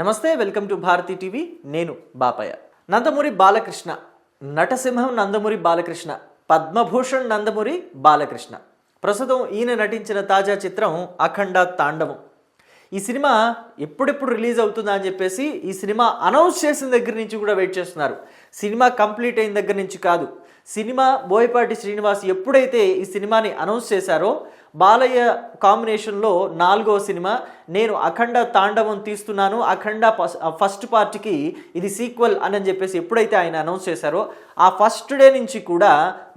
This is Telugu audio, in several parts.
నమస్తే, వెల్కమ్ టు భారతీ టీవీ. నేను బాపయ్య. నందమూరి బాలకృష్ణ, నటసింహం నందమూరి బాలకృష్ణ, పద్మభూషణ్ నందమూరి బాలకృష్ణ. ప్రస్తుతం ఈయన నటించిన తాజా చిత్రం అఖండ తాండవం. ఈ సినిమా ఎప్పుడెప్పుడు రిలీజ్ అవుతుందా అని చెప్పేసి ఈ సినిమా అనౌన్స్ చేసిన దగ్గర నుంచి కూడా వెయిట్ చేస్తున్నారు. సినిమా కంప్లీట్ అయిన దగ్గర నుంచి కాదు, సినిమా బోయపాటి శ్రీనివాస్ ఎప్పుడైతే ఈ సినిమాని అనౌన్స్ చేశారో, బాలయ్య కాంబినేషన్లో 4వ సినిమా నేను అఖండ తాండవం తీస్తున్నాను, అఖండ ఫస్ట్ పార్ట్కి ఇది సీక్వెల్ అని చెప్పేసి ఎప్పుడైతే ఆయన అనౌన్స్ చేశారో ఆ ఫస్ట్ డే నుంచి కూడా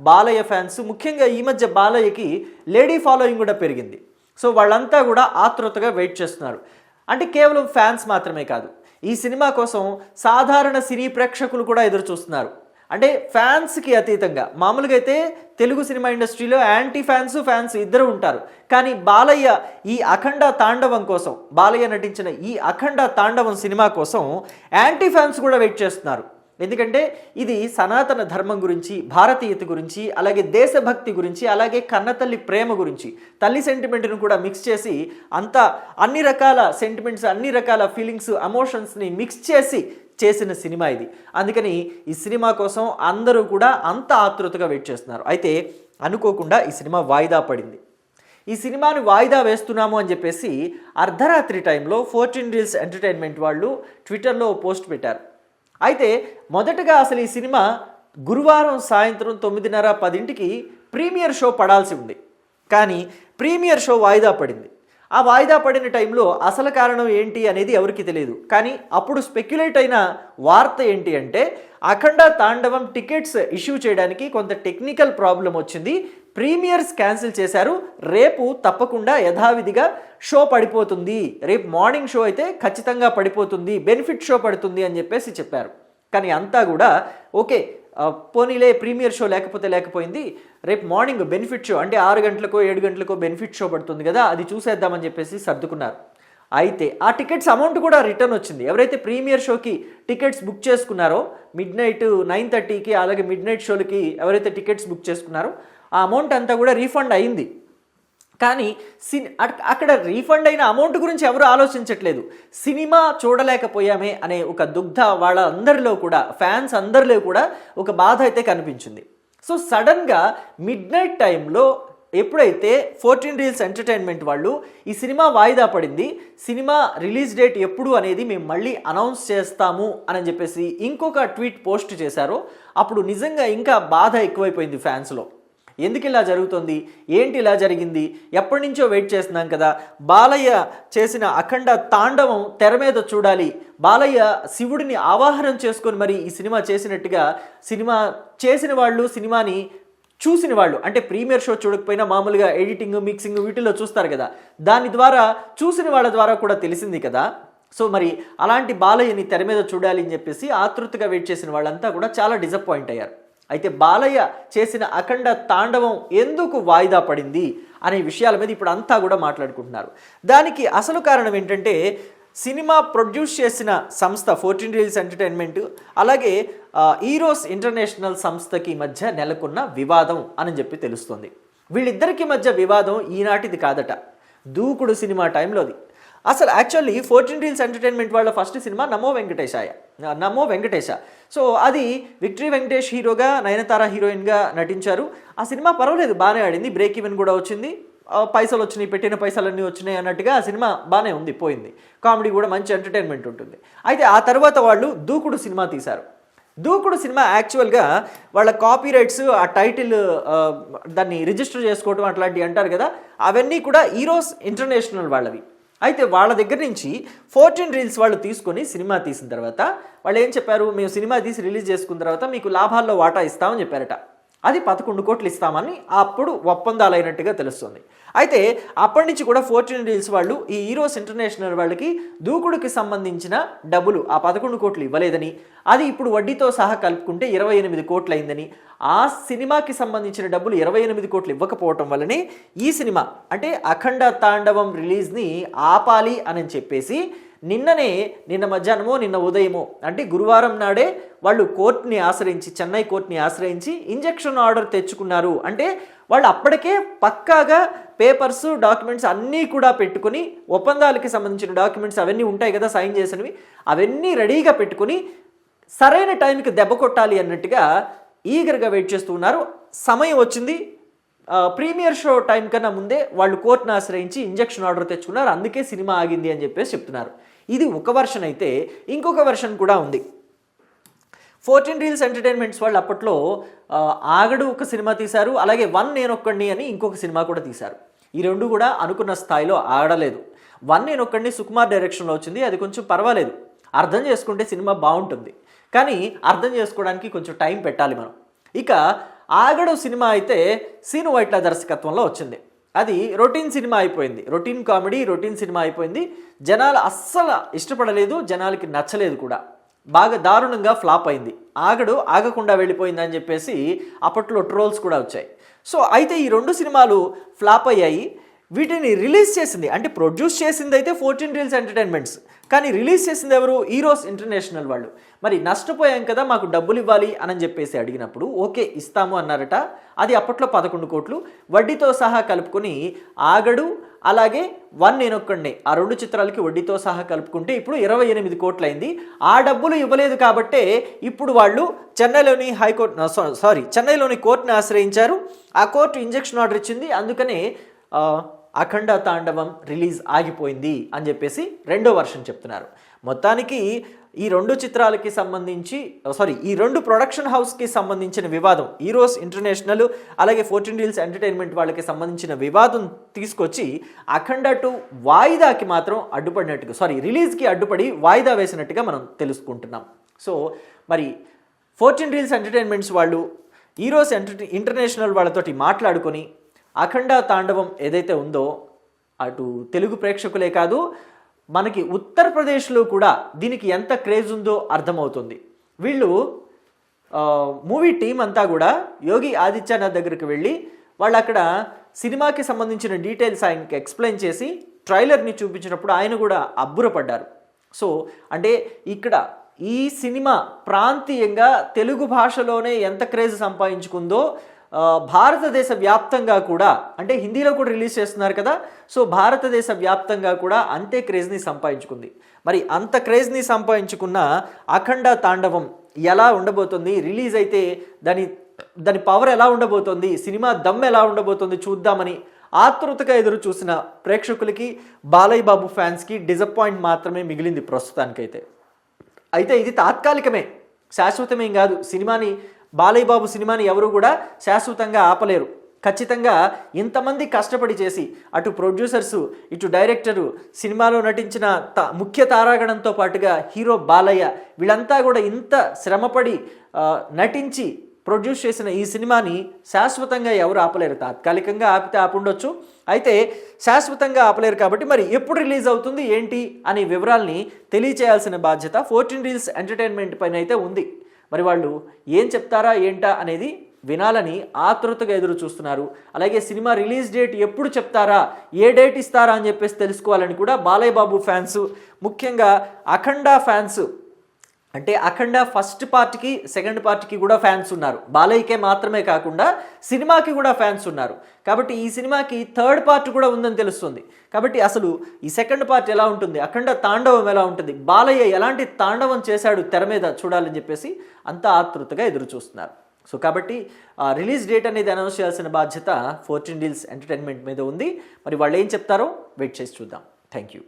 బాలయ్య ఫ్యాన్స్, ముఖ్యంగా ఈ మధ్య బాలయ్యకి లేడీ ఫాలోయింగ్ కూడా పెరిగింది. సో వాళ్ళంతా కూడా ఆతృతగా వెయిట్ చేస్తున్నారు. అంటే కేవలం ఫ్యాన్స్ మాత్రమే కాదు, ఈ సినిమా కోసం సాధారణ సినీ ప్రేక్షకులు కూడా ఎదురు చూస్తున్నారు. అంటే ఫ్యాన్స్కి అతీతంగా, మామూలుగా అయితే తెలుగు సినిమా ఇండస్ట్రీలో యాంటీ ఫ్యాన్స్ ఇద్దరు ఉంటారు. కానీ బాలయ్య ఈ అఖండ తాండవం కోసం, బాలయ్య నటించిన ఈ అఖండ తాండవం సినిమా కోసం యాంటీ ఫ్యాన్స్ కూడా వెయిట్ చేస్తున్నారు. ఎందుకంటే ఇది సనాతన ధర్మం గురించి, భారతీయత గురించి, అలాగే దేశభక్తి గురించి, అలాగే కన్నతల్లి ప్రేమ గురించి, తల్లి సెంటిమెంట్ను కూడా మిక్స్ చేసి అన్ని రకాల సెంటిమెంట్స్, అన్ని రకాల ఫీలింగ్స్, ఎమోషన్స్ని మిక్స్ చేసి చేసిన సినిమా ఇది. అందుకని ఈ సినిమా కోసం అందరూ కూడా అంత ఆతృతగా వెయిట్ చేస్తున్నారు. అయితే అనుకోకుండా ఈ సినిమా వాయిదా పడింది. ఈ సినిమాని వాయిదా వేస్తున్నాము అని చెప్పేసి అర్ధరాత్రి టైంలో 14 రీల్స్ ఎంటర్టైన్మెంట్ వాళ్ళు ట్విట్టర్లో పోస్ట్ పెట్టారు. అయితే మొదటగా అసలు ఈ సినిమా గురువారం సాయంత్రం 9:30-10కి ప్రీమియర్ షో పడాల్సి ఉంది. కానీ ప్రీమియర్ షో వాయిదా పడింది. ఆ వాయిదా పడిన టైంలో అసలు కారణం ఏంటి అనేది ఎవరికి తెలియదు. కానీ అప్పుడు స్పెక్యులేట్ అయిన వార్త ఏంటి అంటే, అఖండ తాండవం టికెట్స్ ఇష్యూ చేయడానికి కొంత టెక్నికల్ ప్రాబ్లం వచ్చింది, ప్రీమియర్స్ క్యాన్సిల్ చేశారు, రేపు తప్పకుండా యథావిధిగా షో పడిపోతుంది, రేపు మార్నింగ్ షో అయితే ఖచ్చితంగా పడిపోతుంది, బెనిఫిట్ షో పడుతుంది అని చెప్పేసి చెప్పారు. కానీ అంతా కూడా ఓకే, పోనీలే ప్రీమియర్ షో లేకపోయింది, రేపు మార్నింగ్ బెనిఫిట్ షో అంటే 6 గంటలకో 7 గంటలకో బెనిఫిట్ షో పడుతుంది కదా, అది చూసేద్దామని చెప్పేసి సర్దుకున్నారు. అయితే ఆ టికెట్స్ అమౌంట్ కూడా రిటర్న్ వచ్చింది. ఎవరైతే ప్రీమియర్ షోకి టికెట్స్ బుక్ చేసుకున్నారో, మిడ్నైట్ 9:30కి అలాగే మిడ్నైట్ షోలకి ఎవరైతే టికెట్స్ బుక్ చేసుకున్నారో ఆ అమౌంట్ అంతా కూడా రీఫండ్ అయింది. కానీ అక్కడ రీఫండ్ అయిన అమౌంట్ గురించి ఎవరు ఆలోచించట్లేదు. సినిమా చూడలేకపోయామే అనే ఒక దుగ్ధ వాళ్ళందరిలో కూడా, ఫ్యాన్స్ అందరిలో కూడా ఒక బాధ అయితే కనిపించింది. సో సడన్గా మిడ్నైట్ టైంలో ఎప్పుడైతే 14 రీల్స్ ఎంటర్టైన్మెంట్ వాళ్ళు ఈ సినిమా వాయిదా పడింది, సినిమా రిలీజ్ డేట్ ఎప్పుడు అనేది మేము మళ్ళీ అనౌన్స్ చేస్తాము అని చెప్పేసి ఇంకొక ట్వీట్ పోస్ట్ చేశారో, అప్పుడు నిజంగా ఇంకా బాధ ఎక్కువైపోయింది ఫ్యాన్స్లో. ఎందుకు ఇలా జరుగుతుంది, ఏంటి ఇలా జరిగింది, ఎప్పటి నుంచో వెయిట్ చేస్తున్నాం కదా, బాలయ్య చేసిన అఖండ తాండవం తెర మీద చూడాలి, బాలయ్య శివుడిని ఆవాహనం చేసుకొని మరి ఈ సినిమా చేసినట్టుగా, సినిమా చేసిన వాళ్ళు, సినిమాని చూసిన వాళ్ళు, అంటే ప్రీమియర్ షో చూడకపోయినా మామూలుగా ఎడిటింగ్, మిక్సింగ్ వీటిల్లో చూస్తారు కదా, దాని ద్వారా చూసిన వాళ్ళ ద్వారా కూడా తెలిసింది కదా. సో మరి అలాంటి బాలయ్యని తెర మీద చూడాలి అని చెప్పేసి ఆతృతగా వెయిట్ చేసిన వాళ్ళంతా కూడా చాలా డిసప్పాయింట్ అయ్యారు. అయితే బాలయ్య చేసిన అఖండ తాండవం ఎందుకు వాయిదా పడింది అనే విషయాల మీద ఇప్పుడు అంతా కూడా మాట్లాడుకుంటున్నారు. దానికి అసలు కారణం ఏంటంటే, సినిమా ప్రొడ్యూస్ చేసిన సంస్థ 14 రీల్స్ ఎంటర్టైన్మెంట్ అలాగే ఈరోస్ ఇంటర్నేషనల్ సంస్థకి మధ్య నెలకొన్న వివాదం అని చెప్పి తెలుస్తుంది. వీళ్ళిద్దరికి మధ్య వివాదం ఈనాటిది కాదట, దూకుడు సినిమా టైంలోది. అసలు యాక్చువల్లీ 14 రీల్స్ ఎంటర్టైన్మెంట్ వాళ్ళ ఫస్ట్ సినిమా నమో వెంకటేశ. సో అది విక్టరీ వెంకటేష్ హీరోగా, నయనతార హీరోయిన్గా నటించారు. ఆ సినిమా పర్వాలేదు, బాగానే ఆడింది, బ్రేక్ ఈవెన్ కూడా వచ్చింది, పైసలు వచ్చినాయి, పెట్టిన పైసలన్నీ వచ్చినాయి అన్నట్టుగా ఆ సినిమా బాగానే ఉంది, పోయింది. కామెడీ కూడా మంచి ఎంటర్టైన్మెంట్ ఉంటుంది. అయితే ఆ తర్వాత వాళ్ళు దూకుడు సినిమా తీశారు. దూకుడు సినిమా యాక్చువల్గా వాళ్ళ కాపీ రైట్స్, ఆ టైటిల్ దాన్ని రిజిస్టర్ చేసుకోవడం అట్లాంటివి అంటారు కదా, అవన్నీ కూడా ఈరోస్ ఇంటర్నేషనల్ వాళ్ళవి. అయితే వాళ్ళ దగ్గర నుంచి 14 రీల్స్ వాళ్ళు తీసుకొని సినిమా తీసిన తర్వాత వాళ్ళు ఏం చెప్పారు, మేము సినిమా తీసి రిలీజ్ చేసుకున్న తర్వాత మీకు లాభాల్లో వాటా ఇస్తామని చెప్పారట. అది 11 కోట్లు ఇస్తామని అప్పుడు ఒప్పందాలు అయినట్టుగా తెలుస్తుంది. అయితే అప్పటి నుంచి కూడా 14 రీల్స్ వాళ్ళు ఈ ఈరోస్ ఇంటర్నేషనల్ వాళ్ళకి దూకుడుకి సంబంధించిన డబ్బులు ఆ 11 కోట్లు ఇవ్వలేదని, అది ఇప్పుడు వడ్డీతో సహా కలుపుకుంటే 28 కోట్లు అయిందని, ఆ సినిమాకి సంబంధించిన డబ్బులు 28 కోట్లు ఇవ్వకపోవటం వల్లనే ఈ సినిమా అంటే అఖండ తాండవం రిలీజ్ని ఆపాలి అని చెప్పేసి నిన్న మధ్యాహ్నమో నిన్న ఉదయమో అంటే గురువారం నాడే వాళ్ళు కోర్టుని ఆశ్రయించి చెన్నై కోర్టుని ఆశ్రయించి ఇంజెక్షన్ ఆర్డర్ తెచ్చుకున్నారు. అంటే వాళ్ళు అప్పటికే పక్కాగా పేపర్స్ డాక్యుమెంట్స్ అన్నీ కూడా పెట్టుకుని ఒప్పందాలకి సంబంధించిన డాక్యుమెంట్స్ అవన్నీ ఉంటాయి కదా సైన్ చేసినవి, అవన్నీ రెడీగా పెట్టుకుని సరైన టైంకి దెబ్బ కొట్టాలి అన్నట్టుగా ఈగర్గా వెయిట్ చేస్తూ ఉన్నారు. సమయం వచ్చింది, ప్రీమియర్ షో టైం కన్నా ముందే వాళ్ళు కోర్టును ఆశ్రయించి ఇంజెక్షన్ ఆర్డర్ తెచ్చుకున్నారు, అందుకే సినిమా ఆగింది అని చెప్పేసి చెప్తున్నారు. ఇది ఒక వెర్షన్ అయితే ఇంకొక వెర్షన్ కూడా ఉంది. 14 Reels ఎంటర్టైన్మెంట్స్ వాళ్ళు అప్పట్లో ఆగడు ఒక సినిమా తీశారు, అలాగే 1 నేనొక్కడిని అని ఇంకొక సినిమా కూడా తీశారు. ఈ రెండు కూడా అనుకున్న స్థాయిలో ఆడలేదు. 1 నేనొక్కడిని సుకుమార్ డైరెక్షన్లో వచ్చింది, అది కొంచెం పర్వాలేదు, అర్థం చేసుకుంటే సినిమా బాగుంటుంది, కానీ అర్థం చేసుకోవడానికి కొంచెం టైం పెట్టాలి మనం. ఇక ఆగడు సినిమా అయితే సీను వైట్ల దర్శకత్వంలో వచ్చింది. అది రొటీన్ సినిమా అయిపోయింది, రొటీన్ కామెడీ రొటీన్ సినిమా అయిపోయింది. జనాలు అస్సలు ఇష్టపడలేదు, జనాలకి నచ్చలేదు కూడా, బాగా దారుణంగా ఫ్లాప్ అయింది. ఆగడు ఆగకుండా వెళ్ళిపోయిందని చెప్పేసి అప్పట్లో ట్రోల్స్ కూడా వచ్చాయి. సో అయితే ఈ రెండు సినిమాలు ఫ్లాప్ అయ్యాయి. వీటిని రిలీజ్ చేసింది అంటే ప్రొడ్యూస్ చేసింది అయితే 14 Reels ఎంటర్టైన్మెంట్స్, కానీ రిలీజ్ చేసింది ఎవరు? ఈరోస్ ఇంటర్నేషనల్ వాళ్ళు. మరి నష్టపోయాం కదా, మాకు డబ్బులు ఇవ్వాలి అని చెప్పేసి అడిగినప్పుడు ఓకే ఇస్తాము అన్నారట. అది అప్పట్లో 11 కోట్లు వడ్డీతో సహా కలుపుకొని ఆగడు అలాగే 1 నేనొక్కడినే ఆ రెండు చిత్రాలకి వడ్డీతో సహా కలుపుకుంటే ఇప్పుడు 28 కోట్లు అయింది. ఆ డబ్బులు ఇవ్వలేదు కాబట్టే ఇప్పుడు వాళ్ళు చెన్నైలోని కోర్టుని ఆశ్రయించారు. ఆ కోర్టు ఇంజెక్షన్ ఆర్డర్ ఇచ్చింది, అందుకనే అఖండ తాండవం రిలీజ్ ఆగిపోయింది అని చెప్పేసి రెండో వర్షన్ చెప్తున్నారు. మొత్తానికి ఈ రెండు చిత్రాలకి సంబంధించి ఈ రెండు ప్రొడక్షన్ హౌస్కి సంబంధించిన వివాదం, ఈరోస్ ఇంటర్నేషనల్ అలాగే 14 Reels ఎంటర్టైన్మెంట్ వాళ్ళకి సంబంధించిన వివాదం తీసుకొచ్చి అఖండ 2 వాయిదాకి మాత్రం అడ్డుపడినట్టుగా రిలీజ్కి అడ్డుపడి వాయిదా వేసినట్టుగా మనం తెలుసుకుంటున్నాం. సో మరి 14 Reels ఎంటర్టైన్మెంట్స్ వాళ్ళు ఈరోస్ ఇంటర్నేషనల్ వాళ్ళతోటి మాట్లాడుకొని అఖండ తాండవం ఏదైతే ఉందో అటు తెలుగు ప్రేక్షకులే కాదు మనకి ఉత్తరప్రదేశ్లో కూడా దీనికి ఎంత క్రేజ్ ఉందో అర్థమవుతుంది. వీళ్ళు మూవీ టీం అంతా కూడా యోగి ఆదిత్యనాథ్ దగ్గరికి వెళ్ళి వాళ్ళు అక్కడ సినిమాకి సంబంధించిన డీటెయిల్స్ ఆయనకి ఎక్స్ప్లెయిన్ చేసి ట్రైలర్ని చూపించినప్పుడు ఆయన కూడా అబ్బురపడ్డారు. సో అంటే ఇక్కడ ఈ సినిమా ప్రాంతీయంగా తెలుగు భాషలోనే ఎంత క్రేజ్ సంపాదించుకుందో భారతదేశ వ్యాప్తంగా కూడా, అంటే హిందీలో కూడా రిలీజ్ చేస్తున్నారు కదా, సో భారతదేశ వ్యాప్తంగా కూడా అంతే క్రేజ్ని సంపాదించుకుంది. మరి అంత క్రేజ్ని సంపాదించుకున్న అఖండ తాండవం ఎలా ఉండబోతుంది, రిలీజ్ అయితే దాని పవర్ ఎలా ఉండబోతుంది, సినిమా దమ్ ఎలా ఉండబోతుంది చూద్దామని ఆతృతగా ఎదురు చూసిన ప్రేక్షకులకి, బాలయ్య బాబు ఫ్యాన్స్కి డిసప్పాయింట్ మాత్రమే మిగిలింది ప్రస్తుతానికైతే. అయితే ఇది తాత్కాలికమే, శాశ్వతమేం కాదు. బాలయ్య బాబు సినిమాని ఎవరు కూడా శాశ్వతంగా ఆపలేరు. ఖచ్చితంగా ఇంతమంది కష్టపడి చేసి అటు ప్రొడ్యూసర్సు ఇటు డైరెక్టరు సినిమాలో నటించిన ముఖ్య తారాగణంతో పాటుగా హీరో బాలయ్య వీళ్ళంతా కూడా ఇంత శ్రమపడి నటించి ప్రొడ్యూస్ చేసిన ఈ సినిమాని శాశ్వతంగా ఎవరు ఆపలేరు. తాత్కాలికంగా ఆపితే ఆపుండొచ్చు, అయితే శాశ్వతంగా ఆపలేరు. కాబట్టి మరి ఎప్పుడు రిలీజ్ అవుతుంది ఏంటి అనే వివరాల్ని తెలియచేయాల్సిన బాధ్యత 14 Reels ఎంటర్టైన్మెంట్ పైన అయితే ఉంది. మరి వాళ్ళు ఏం చెప్తారా ఏంటా అనేది వినాలని ఆతృతగా ఎదురు చూస్తున్నారు. అలాగే సినిమా రిలీజ్ డేట్ ఎప్పుడు చెప్తారా, ఏ డేట్ ఇస్తారా అని చెప్పేసి తెలుసుకోవాలని కూడా బాలయ్య బాబు ఫ్యాన్స్, ముఖ్యంగా అఖండ ఫ్యాన్స్, అంటే అఖండ ఫస్ట్ పార్ట్కి సెకండ్ పార్ట్కి కూడా ఫ్యాన్స్ ఉన్నారు. బాలయ్యకే మాత్రమే కాకుండా సినిమాకి కూడా ఫ్యాన్స్ ఉన్నారు. కాబట్టి ఈ సినిమాకి థర్డ్ పార్ట్ కూడా ఉందని తెలుస్తుంది. కాబట్టి అసలు ఈ సెకండ్ పార్ట్ ఎలా ఉంటుంది, అఖండ తాండవం ఎలా ఉంటుంది, బాలయ్య ఎలాంటి తాండవం చేశాడు తెర మీద చూడాలని చెప్పేసి అంతా ఆతృతగా ఎదురు చూస్తున్నారు. సో కాబట్టి రిలీజ్ డేట్ అనేది అనౌన్స్ చేయాల్సిన బాధ్యత 14 Reels ఎంటర్టైన్మెంట్ మీద ఉంది. మరి వాళ్ళు ఏం చెప్తారో వెయిట్ చేసి చూద్దాం. Thank you.